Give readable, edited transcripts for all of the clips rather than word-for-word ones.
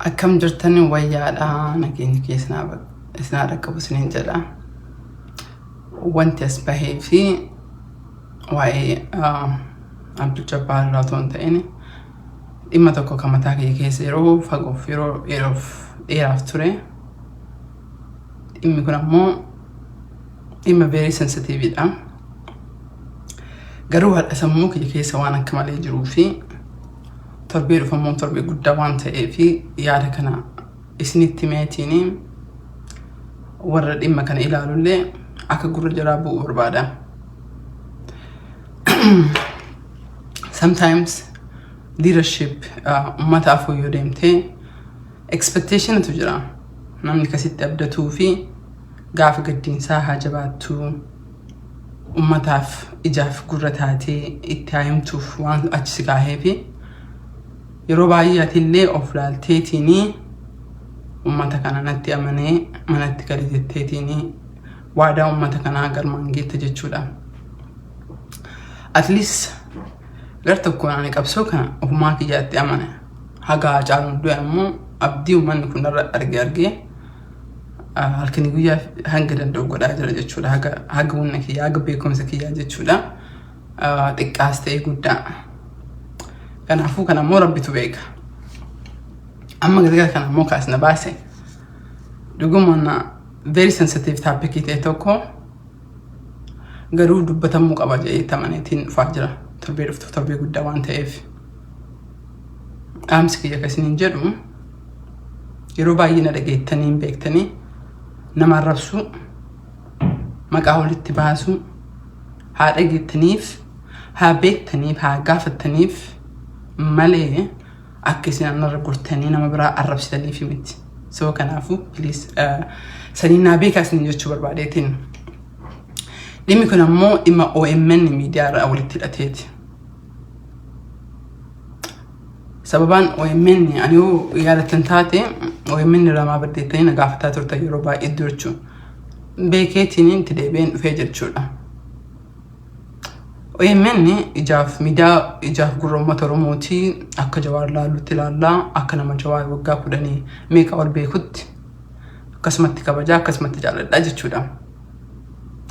Akkam jirtanii wayyaadha nageenya keessaa isna rakkabu sinin jedha. Wanti as bahee fi waa'ee Abdul Jabbaar irraa otoo hin ta'in dhimma tokko kan mataa kee keessa yeroo fagoof yeroo dheeraaf ture. Dhimmi kun ammoo dhimma very sensitive dha. Garuu haadha sammuu kee keessa waan akka malee jiruu fi torbee dhufammoo torbee guddaa waan ta'eef yaada kana isinitti meetiin warra dhimma kana ilaalullee akka gurra jaraa bu'uu barbaada. Sometimes leadership ummataaf yoo deemtee expectation tu jira. Namni kasitti abdatuu fi gaafa gaddiinsaa haa jabaattu ummataaf ijaaf gurra taatee itti haayimtuuf waan achi si kaaheefi yeroo baay'aatillee of laalteetiin ummata kana natti amanee manatti galitetteetiin waadaa ummata kanaa galmaan geette jechuudha. At least gar tokkoon ani qabsoo kana ofumaa kiyyaatti amane hagaa caaluun du'a ammoo abdii uummanni kun argee halkanii guyyaa hanga danda'u godhaa jira jechuudha. Haga humna kiyyaa haga beekumsa kiyyaa jechuudha. Xiqqaas ta'ee guddaa. Kanaafuu kana ammoo rabbitu beeka. Amma gara kana ammoo kaasna baase. Dhugumaan very sensitive topic ta'e tokko garuu dubbatamuu qaba jedhee tamaneetiin dhufaa jira. Torbee dhuftu torbee guddaa waan ta'eef. Dhaamsi kiyya akkasiin jedhu yeroo baay'ee na dhageettanii beektanii nama arrabsu maqaa walitti baasu haa dhageettaniif haa beektaniif haa gaafattaniif malee akka isin anarra gortanii nama biraa arrabsitaniif miti. So kanaafu please saniin naa beekaa isin jechuu barbaadeetiin. Dhimmi kun ammoo dhimma OMN miidiyaa irraa walitti hidhateeti. Sababaan OMN ani yoo yaadattan taate OMN irraa maa baddeettanii na gaafataa turtan yeroo baay'ee jechuun beekeetiin itti deebi'een dhufee jechuudha. OMN ijaaf gurra uummata Oromootii akka Jawaar laalutti ilaallaa akka nama Jawaar waggaa 10 meeqa ol beekutti akkasumatti kabajaa akkasumatti jaalladhaa jechuudha.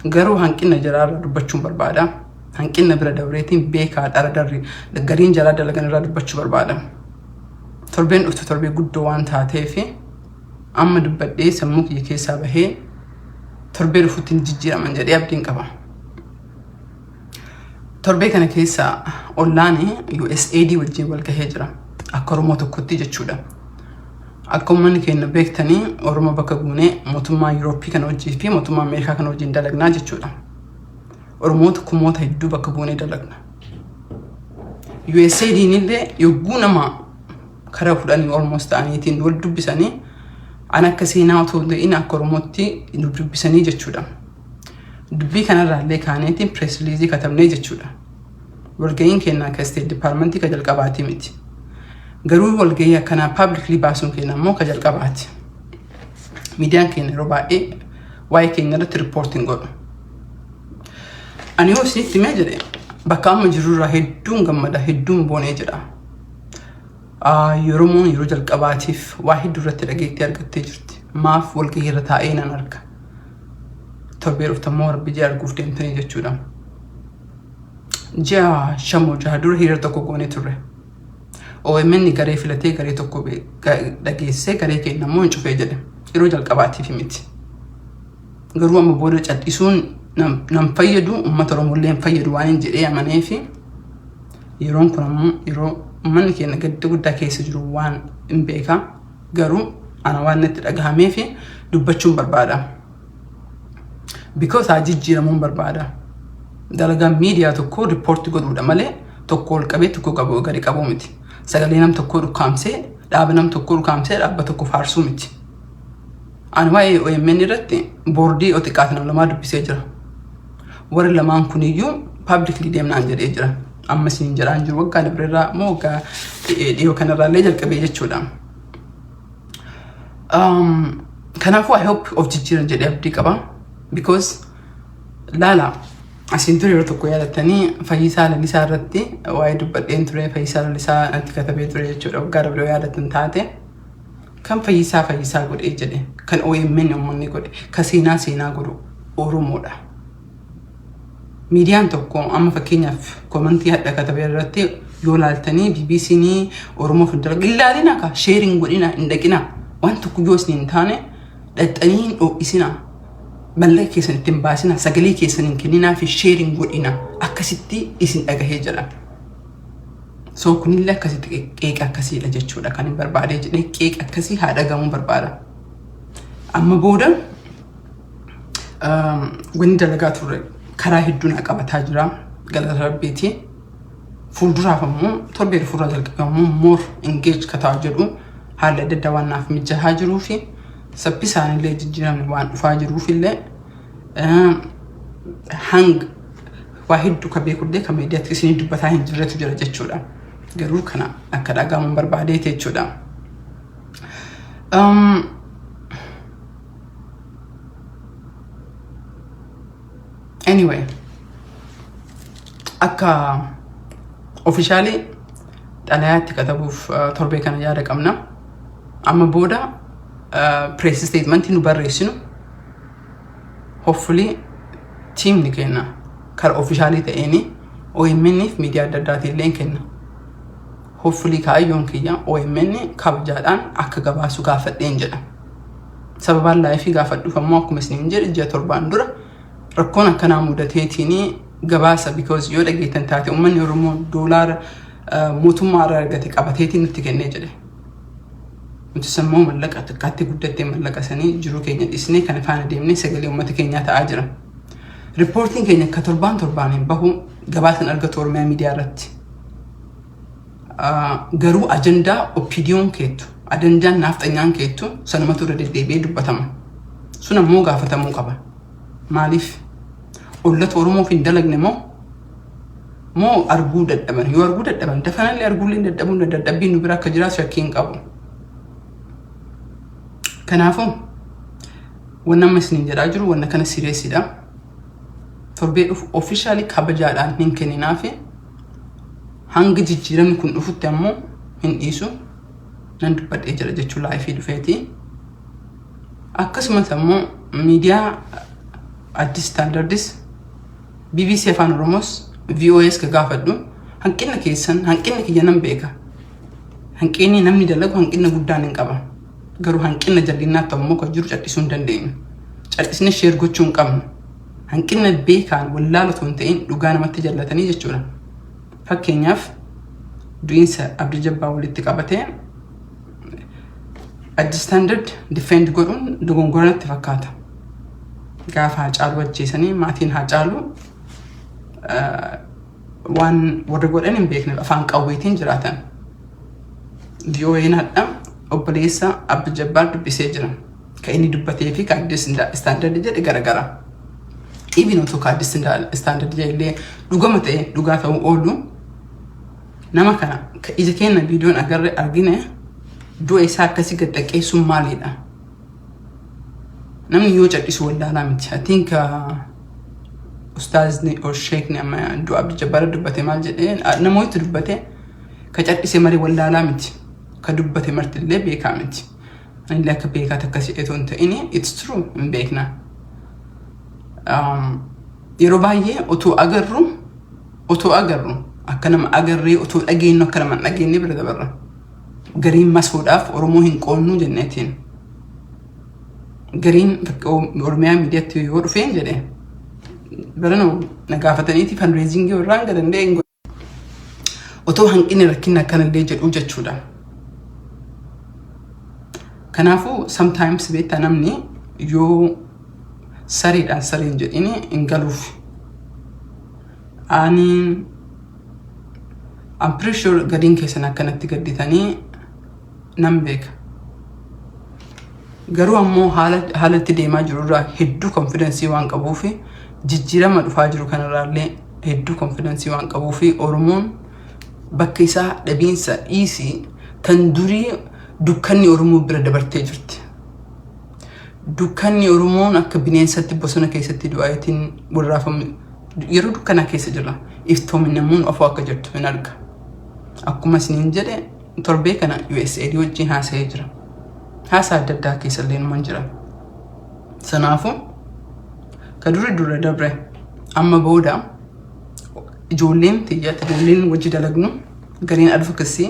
Garuu hanqina jaraarraa dubbachuun barbaada. Hanqina bira dabreetiin beekaa dhara darri gariin jaraa dalagan irraa dubbachuu barbaada. Torbeen dhuftu torbee guddoo waan taateef amma dubbadhee sammuu kiyya keessaa bahee torbee dhufuutti jijjiiraman jedhee abdiin qaba. Torbee kana keessa ollaani USAID wajjin wal gahee jira. Akka Oromoo tokkotti jechuudha. Akka uummanni keenya beektanii Oromoo bakka buunee mootummaa Yurooppii kana wajjin fi mootummaa Ameerikaa kana wajjin dalagnaa jechuudha. Oromoota kumoota hedduu bakka buunee dalagna. USAID illee yogguu nama karaa fudhanii almost ta'aniitiin wal dubbisanii an akka seenaa otoo ta'in akka Oromootti dubbisanii jechuudha. Dubbii kanarraa illee kaaneetiin press release katabnee jechuudha. Walga'iin keenya akka State Department ka jalqabaati miti. Garuu walga'ii akkanaa publicly baasuun keenya ammoo ka jalqabaati. Miidiyaan keenya yeroo baay'ee waa'ee keenya irratti reporting godhu. Ani yoo isinitti mee jedhe bakka amma jirurraa hedduun gammada hedduun boonee jedha. Oromoon yeroo jalqabaatiif waa hedduu irratti dhageettee argattee jirti. Maaf walga'ii irra taa'ee nan arga. Torbee dhuftammoo rabbi jee arguuf deemtanii jechuudha. Ji'a 5 dura hiriira tokko goonee turre. OMN garee filatee garee tokko dhageessee garee keenya ammoo hin cufee jedhe. Yeroo jalqabaatiif miti. Garuu amma booda cadhisuun nam fayyadu uummata Oromoolee hin fayyadu waan hin jedhee amanee fi yeroon kun ammoo yeroo uummanni keenya gadda guddaa keessa jiru waan hin beeka. Garuu ana waan natti dhagahamee fi dubbachuun barbaada. Because jijjiiramuun barbaada. Dalagaan miidiyaa tokko report godhuudha malee tokko ol qabee tokko gadi qabuu miti. Sagalee nam tokko dhukaamsee dhaaba nam tokko dhukaamsee dhaaba tokko faarsuu miti. Ani waa'ee OMN irratti boordii xiqqaat nama lamaa dubbisee jira. Warri lamaan kuniyyuu publicly deemnaan jedhee jira. Amma siin jiraan jiru waggaa dabreerraa moo waggaa dhiyoo kanarraa illee jalqabee jechuudha. Kanaafuu I hope of jijjiiran jedhee abdii qaba. Because laala asin ture yeroo tokko yaadattanii Fayyisaa Lalisaa irratti waa'ee dubbadheen ture Fayyisaa Lalisaa anti katabee ture jechuudha. Waggaa dabree yaadattan taate kan fayyisaa godhee jedhe kan OMN uummanni godhe kan seenaa godhu Oromoodha. Miidiyaan tokko amma fakkeenyaaf komantii hadha katabe irratti yoo laaltanii BBC'n Oromoo fidara ilaalina ka sharing godhina hin dhaqina waan tokko yoo isin hin taane dhaxxanii dho'isina mallaqa keessan ittiin baasina sagalee keessan hin kenninaa fi sharing godhina akkasitti isin dhagahee jira. So kunillee akkasitti qeeqa akkasiidha jechuudha kan hin barbaade jedhee qeeqa akkasii haa dhagahamuu barbaada. Amma booda wanni dalagaa turre karaa hedduun qabataa jira galata rabbiiti. Fuulduraaf ammoo torbee fuula jalqabamu more engage kataa jedhu haala adda addaa waan naaf mijahaa jiruu fi saffisaan illee jijjiiramni waan dhufaa jiruuf illee hang waa hedduu ka beekullee ka miidiyaatti isin dubbataa hin jirretu jira jechuudha. Garuu kana akka dhagahamu barbaadeeti jechuudha. Anyway, akka officially xalayaatti katabuuf torbee kana yaada qabna. Amma booda press statement nu barreessinu hopefully team ni kenna kara officially ta'eeni OMN fi media adda addaatiin illee kenna. Hopefully kaayyoon kiyya OMN kabajaadhaan akka gabaasu gaafadheen jedha. Sababaan laayifii gaafadhuuf ammoo akkuma isin jedhe ji'a torbaan dura rakkoon akkanaa mudateetiin gabaasa because yoo dhageettan taate uummanni Oromoo doolaara mootummaa irraa argate qabateetiin nutti kennee jedhe. Nuti sammuu mallaqa xiqqaatti guddattee mallaqa sanii jiruu keenya dhisnee kan faana deemnee sagalee uummata keenyaa ta'aa jira. Riippoortiin keenya akka torbaan bahu gabaasan argatu Oromiyaa miidiyaa irratti. Garuu ajandaa opinion keetu ajandaan nafxanyaan keetu sanumatu irra deddeebi'ee dubbatama. Sun ammoo gaafatamuu qaba. Maaliif ollata Oromoof hin dalagne moo arguu dadhaban yoo arguu dadhaban dafanallee arguullee dadhabuun dadhabbiin nu bira akka jiraatu shakkii hin qabu. Kanaafuu wanna amma isin jedhaa jiru wanna kana sireessidha. Torbee dhufu officially kabajaadhaan hin kenninaafi hanga jijjiiramni kun dhufutti ammoo hin dhiisu nan dubbadhee jira jechuu laayifii dhufeeti. Akkasumas ammoo miidiyaa Addis Standardis BBC Afaan Oromoos VOS ka gaafadhu hanqina keessan hanqina kiyya nan beeka. Hanqinni namni dalagu hanqina guddaan hin qaba. Garuu hanqina jallinnaatti ammoo kan jiru callisuu hin dandeenyu. Callisnee share gochuu hin qabnu. Hanqina beekaan wallaalatu hin ta'in dhugaa namatti jallatanii jechuudha. Fakkeenyaaf du'iinsa Abdii Jabbaa walitti qabatee Addis Standard defend godhuun dogongorratti fakkaata. Gaafa Haacaaluu ajjeesanii maatiin Haacaaluu waan warra godhan hin beekne afaan qawweetiin jiraatan. VOA'n hadha obboleessa Abdii Jabbaa dubbisee jira. Kan inni dubbatee fi kan Addis Standard jedhe garagara. Even otoo kan Addis Standard jedhe dhugama ta'e dhugaa ta'uu oolu nama kana ija keenya viidiyoon agarre argine du'a isaa akkasii gaddaqeessuun maalidha? Namni yoo callisu wallaalaa miti. I think ustaazni or sheekni amma du'a Abdii Jabbaar dubbate maal jedhee namoota dubbate ka callise malee wallaalaa miti. Ka dubbate martillee beekaa miti. Ani akka beekaat akkasii eetoo hin ta'ini it's true hin beekna. Yeroo baay'ee otoo agarru akka nama agarree otoo dhageenyu akka nama dhageenye bira dabarra. Gariin masuudhaaf Oromoo hin qoonnu jenneetiin. Gariin Oromiyaa miidiyaatti yoo dhufeen jedhe baranoo na gaafataniiti fundraising irraan gadandee otoo hanqinni rakkina akkanallee jedhu jechuudha. Kanaafuu sometimes beektaa namni yoo sariidhaan sariin jedhini hin galuuf. I'm pretty sure gadiin keessan akkanatti gadditanii nan beeka. Garuu ammoo haalatti deemaa jirurraa hedduu confidence waan qabuufi jijjiirama dhufaa jiru kanarraallee hedduu confidence waan qabuufi Oromoon bakka isaa dhabiinsa dhiisii kan durii dukkanni Oromoo bira dabartee jirti. Dukkanni Oromoon akka bineensatti bosona keessatti du'aatiin warraafamu yeroo dukkanaa keessa jira. Iftoominamuun afoo akka jirtu hin arga. Akkuma isiniin jedhe torbee kana USAID wajjin haasa'ee jira. haasaa adda addaa keessa illee numan jira. Sanaafu ka dura dabre amma booda ijoolleen tiyyatti ijoolleen wajji dalagnu gariin advocacy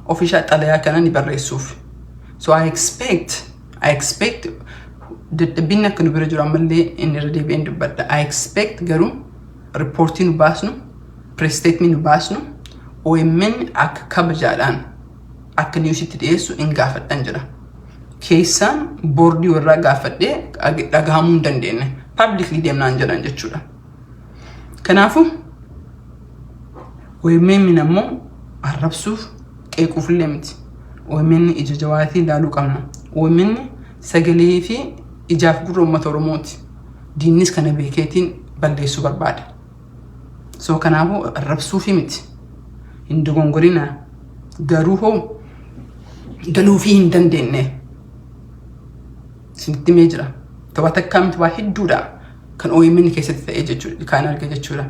official xalayaa kana ni barreessuuf. So I expect dadhabbiin akka nu bira jiru ammallee inni irra deebi'een dubbadha. I expect garuu riippoortii nu baasnu, press statement nu baasnu, OMN akka kabajaadhaan akka niwusitti dhiyeessu hin gaafadhan jira. Keessaan boordii warraa gaafadhee dhagahamuu hin dandeenye. Publicly deemnaan jedhan jechuudha. Kanaafu OMN ammoo arrabsuuf qeequuf illee miti. OMN ija jawaatii ilaaluu qabna. OMN sagalee fi ijaaf gurra uummata Oromooti. Diinnis kana beekeetiin balleessuu barbaada. So kanaafu arrabsuufi miti. Hin dogongorina garuu hoo galuufii hin dandeenye. Sinitti mee jira. Tapha takkaa miti waa hedduudha kan OMN keessatti ta'ee jechuudha. Kan arge jechuudha.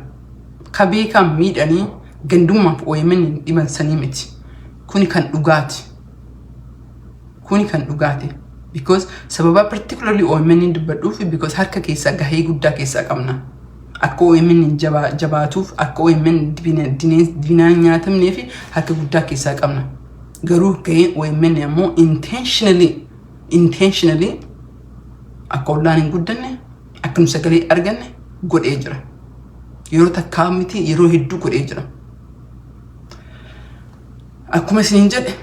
Ka beekan miidhanii gandummaaf OMN dhibansanii miti. Kuni kan dhugaati. Because sababa particularly OMN dubbadhuuf because harka keessaa gahee guddaa keessaa qabna. Akka OMN jabaatuuf akka OMN dibinaan nyaatamnee fi harka guddaa keessaa qabna. Garuu gaheen OMN ammoo intentionally akka ollaan hin guddanne akka nu sagalee arganne godhee jira. Yeroo takkaa miti yeroo hedduu godhee jira. Akkuma isiniin jedhe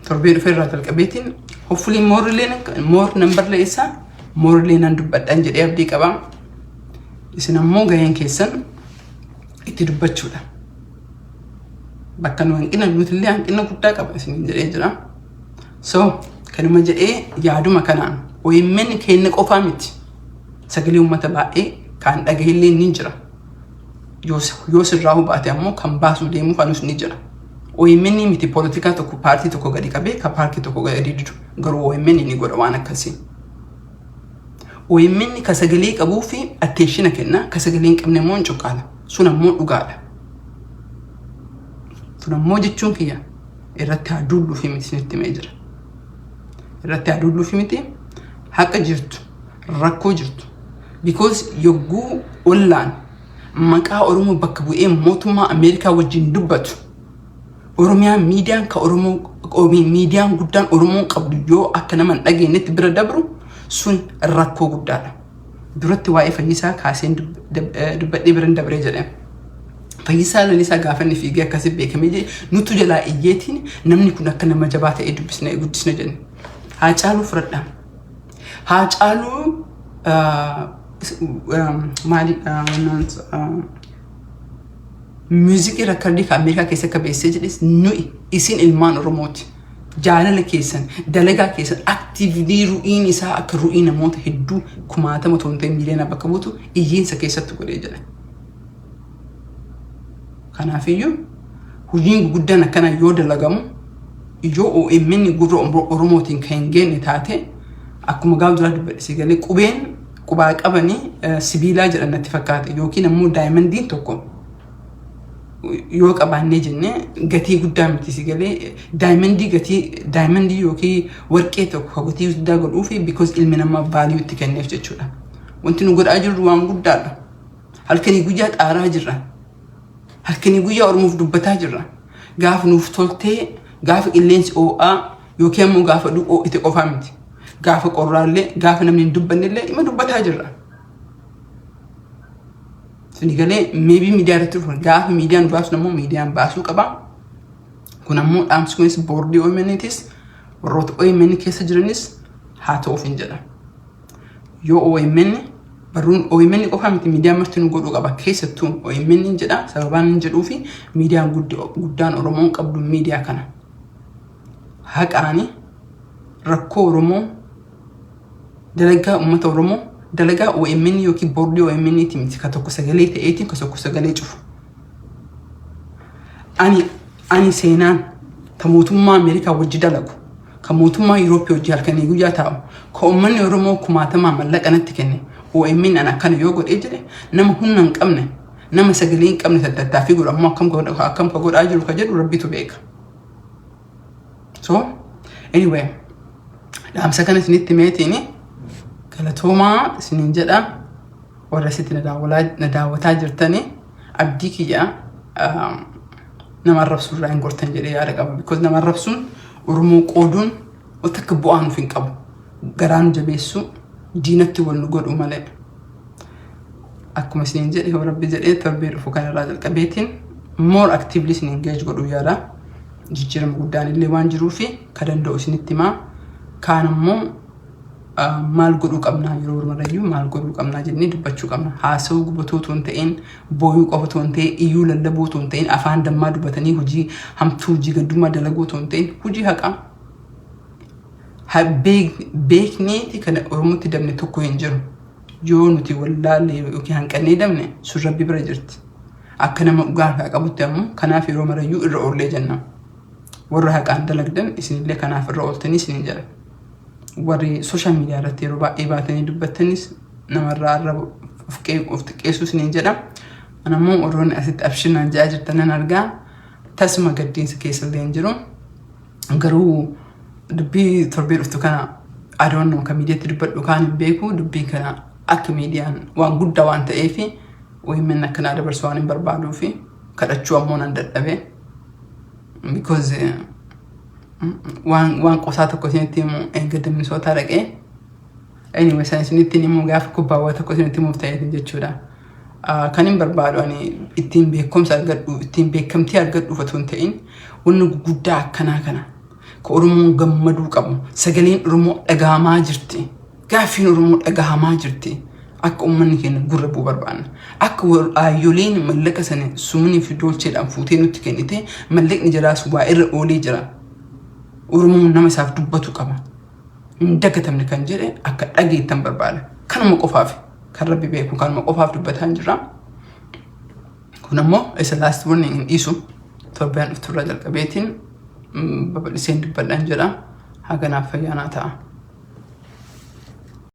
torbee dhufeerraa jalqabeetiin hopefully more number leessa more leenan dubbadhaan jedhee abdii qabaa. Isin ammoo gaheen keessan itti dubbachuudha. Bakka nu hanqina nutillee hanqina guddaa qaba isiniin jedhee jira. So kanuma jedhee yaaduma kanaan OMN keenya qofaa miti. Sagalee uummata baay'ee kan dhagahillee ni jira. Yoo sirraa hubaate ammoo kan baasuu deemuu fanus ni jira. OMN miti politika tokko paartii tokko gadi qabee ka paartii tokko gadi didu garuu OMN ni godha waan akkasii. OMN ka sagalee qabuu fi attention kenna ka sagalee hin qabne immoo cuqqaala. Sun ammoo dhugaadha. Sun ammoo jechuun kiyya irratti haduudhuu fi miti sinitti mee jira. Irratti haduudhuu fi miti haqa jirtu rakkoo jirtu. Because yogguu ollaan maqaa Oromoo bakka bu'ee mootummaa Ameerikaa wajjin dubbatu. Oromiyaan miidiyaan ka Oromoo miidiyaan guddaan Oromoo qabdu yoo akka naman dhageenyetti bira dabru sun rakkoo guddaadha. Duratti waa'ee Fayyisaa kaaseen dubbadhee bira dabree jedhame. Fayyisaa Lalisaa gaafanni fiigee akkasii beekamee jee nutu jalaa iyyeetiin namni kun akka nama jabaa ta'ee dubbisnee guddisna jenne. Haacaaluu fudhadhaa. Haacaaluu Music record ka Amerika keessa ka beessee jedhes nuyi isin ilmaan Oromooti. Jaalala keessan dalagaa keessan actively ru'iin isaa akka ru'ii namoota hedduu kumaatama tontee miiliyoona bakka buutu iyyiinsa keessatti godhee jedha. Kanaafiyyuu hojiin guddaan akkana yoo dalagamu yoo OMN gurra Oromootiin kan hin geenne taate akkuma gaafa dura dubbadhe galee qubaa qabanii sibiilaa jedhan natti fakkaate yookiin ammoo daayimandiin tokko yoo qabaannee jenne gatii guddaa miti sigalee daayimandii yookiin warqee tokko gatii guddaa godhuufi because ilmi namaa value itti kenneef jechuudha. Wanti nu godhaa jirru waan guddaadha. Halkanii guyyaa xaaraa jirra. Halkanii guyyaa Oromoof dubbataa jirra. Gaafa nuuf toltee gaafa qilleensi oo'aa yookiin ammoo gaafa du'oo itti qofaa miti. Gaafa qorraallee gaafa namni hin dubbannellee ima dubbataa jirra. Sinigalee maybe media irratti gaafa miidiyaan baasu nammoo miidiyaan baasuu qaba. Kun ammoo dhaamsi kunis boordii OMN'tis warroota OMN keessa jiranis haa ta'uuf hin jedha. Yoo OMN barruun OMN qofaa miti miidiyaan marti nu godhuu qaba keessattuu OMN hin jedha sababaan hin jedhuufi miidiyaan guddaan Oromoon qabdu miidiyaa kana. Haqaani rakkoo Oromoo dalagaa uummata Oromoo dalagaa OMN yookiin boordii OMN miti ka tokko sagalee ta'eetiin ka tokko sagalee cufu. Ani seenaan ka mootummaa Ameerikaa wajji dalagu ka mootummaa Yurooppii wajji halkanii guyyaa taa'u ka uummanni Oromoo kumaatamaa mallaqa natti kenne OMN ana akkana yoo godhee jedhe nama humna hin qabne nama sagalee hin qabne saddattaa fi godhu ammoo akkam ka godhaa jiru ka jedhu rabbitu beeka. So anyway dhaamsa kana isinitti meetini galatoomaa isiniin jedha warra sitti na daawwataa jirtanii abdii kiyya nama arrabsuu irraa hin gortan jedhee yaada qaba because nama arrabsuun Oromoo qooduun akka bu'aa nuuf hin qabu garaan jabeessu diinatti wal nu godhu malee akkuma isiniin jedhe rabbi jedhee torbee dhufu kanarraa jalqabeetiin more actively isin engage godhu yaada jijjiirama guddaan illee waan jiruufi ka danda'u isinitti himaa kaan ammoo maal godhuu qabnaa yeroo marayyuu maal godhuu qabnaa jennee dubbachuu qabna haasawuu gubatoo toon ta'een booyuu qofa toon ta'ee iyyuu lallaboo toon ta'een afaan dammaa dubbatanii hojii hamtuu hojii gaddummaa dalagoo toon ta'een hojii haqaa beekneeti kana Oromootti dabne tokko hin jiru yoo nuti wallaalee yookiin hanqannee dabne sun rabbi bira jirti akka nama dhugaa qabutti ammoo kanaaf yeroo marayyuu irra oollee jenna warra haqaan dalagdan isinillee kanaaf irra ooltanii isinin jedha warri social media irratti yeroo baay'ee baatanii dubbattanis namarraa arraba of xiqqeessuu isinin jedha anammoo Oromoon asitti abshinaan jaa jirtanan argaa tasuma gaddiinsa keessallee hin jiru garuu dubbii torbee dhuftu kana adoonnoo ka miidiyaatti dubbadhu kaan hin beeku dubbii kana akka miidiyaan waan guddaa waan ta'eefi women akkanaa dabarsuu waan hin barbaaduufi kadhachuu ammoo nan dadhabe because waan qosaa tokko isinitti himu eeggadamnisoota dhaqee anyway san isinitti himu gaafa kubbaawwan tokko isinitti himuuf ta'eetiin jechuudha kan hin barbaadu ani ittiin beekumsa argadhu ittiin beekamtii argadhu otoo hin ta'in wanni guddaa akkanaa kana ka Oromoon gammaduu qabu sagaleen Oromoo dhagahamaa jirti gaaffiin Oromoo dhagahamaa jirti akka uummanni keenya gurra buu barbaanna akka aayyoleen mallaqa sana sumnii fi dolcheedhaan fuutee nutti kennite mallaqni jiraas waa irra oolee jira Oromoon nama isaaf dubbatu qaba hin dagatamne kan jedhe akka dhageettan barbaada kanuma qofaaf kan rabbi beeku kanuma qofaaf dubbataan jira kun ammoo isa last warning hin dhiisu torbaan dhufturra jalqabeetiin babal'iseen dubbadhaan jedha haganaaf fayyaanaa ta'a